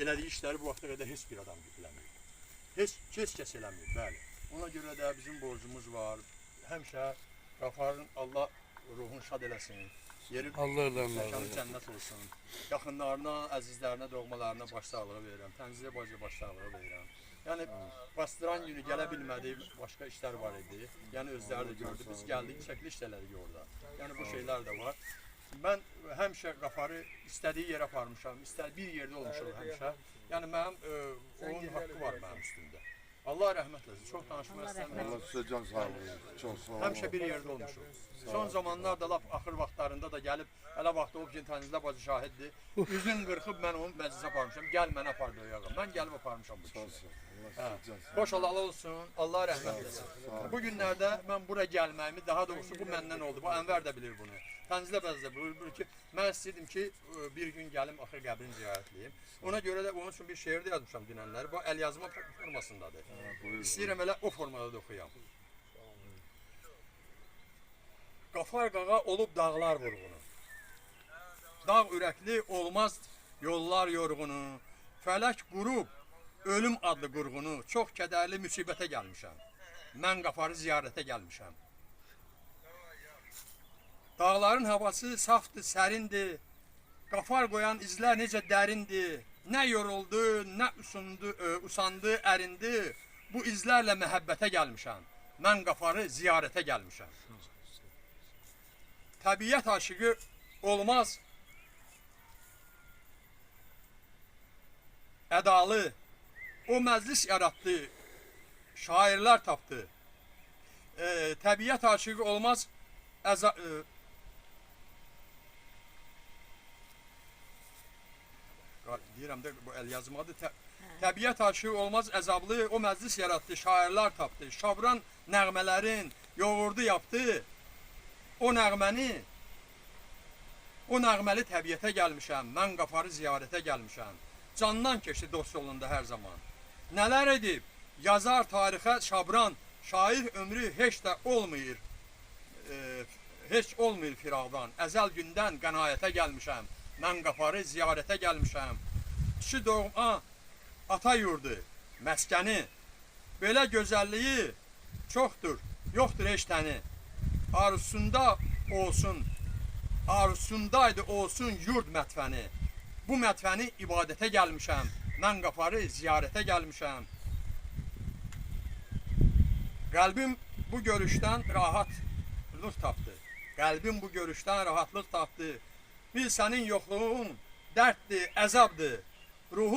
elədiyi işləri bu vaxta qədər heç bir adam eləmir. Heç kəs eləmir, bəli. Ona görə də bizim borcumuz var. Həmişə Qafarın Allah ruhunu şad eləsin. Yeri məkanı cənnət olsun. Yaxınlarına, əzizlərinə, doğmalarına başsağlığı verirəm. Tənzizə bacı başsağlığı verirəm. Yəni bastıran günü gələ bilmədi, başqa işlər var idi. Yəni özləri də gördü. Biz gəldik, çəkiliş elədik orada. Yəni bu şeylər də var. Mən həmişə Qafarı istədiyi yerə aparmışam, bir yerdə olmuşam həmişə. Yəni mənim onun haqqı var mənim üstümdə. Allah rəhmət eləsin. Çox danışmaq istəmirəm. Allah sizə can sağlığı. Çox sağ olun. Həmişə bir yerdə olmuşuq. Son zamanlarda lap axır vaxtlarında da gəlib, elə vaxtda o ki, Tənzizə bacı şahiddir. Üzün qırxıb mən onu məclisə aparmışam. Gəl mənə apar döyəğim. Mən gəlib aparmışam bu kişi. Xoş Allah olsun. Allah rəhmət eləsin. Bu günlərdə mən bura gəlməyimi, daha doğrusu bu məndən oldu. Bu Ənvər də bilir bunu. Tənzizə bacı da bilir ki, mən istəyirdim ki, bir gün gəlim axır qəbrini ziyarətləyim. Ona görə də onun üçün bir şeir də yazmışam dünənləri. Bu əl yazma formasındadır. İstəyirəm elə o formada da oxuyam. Qafar qağa olub dağlar vurğunu. Dağ ürəkli olmaz yollar yorğunu. Fələk qurub ölüm adlı qurğunu. Çox kədərli müsibətə gəlmişəm. Mən Qafarı ziyarətə gəlmişəm. Dağların havası safdır, sərindir. Qafar qoyan izlər necə dərindir. Nə yoruldu, nə usandı, ərindi. Bu izlərlə məhəbbətə gəlmişəm. Mən Qafarı ziyarətə gəlmişəm. Təbiət aşığı olmaz ədalı. O məclis yaratdı, şairlər tapdı. Təbiət aşığı olmaz deyirəm də bu əl yazmadır. Təbiət aşığı olmaz əzablı. O məclis yaratdı, şairlər tapdı. Şabran nəğmələrin yoğurdu yapdı. O nəğməli təbiətə gəlmişəm. Mən Qafarı ziyarətə gəlmişəm. Candan keçdi dost yolunda hər zaman. Nələr edib? Yazar tarixə Şabran. Şair ömrü heç də olmayır. Heç olmayır firaqdan. Əzəl gündən qənaətə gəlmişəm. Mən Qafarı ziyarətə gəlmişəm. Kişi doğma ata yurdu, məskəni. Belə gözəlliyi çoxdur, yoxdur heç təni. Arzusundaydı olsun yurd mətfəni. Bu mətfəni ibadətə gəlmişəm. Mən Qafarı ziyarətə gəlmişəm. Qəlbim bu görüşdən rahatlıq tapdı. Qəlbim bu görüşdən rahatlıq tapdı. Bil sənin yoxluğun dərddir, əzabdır. Ruhum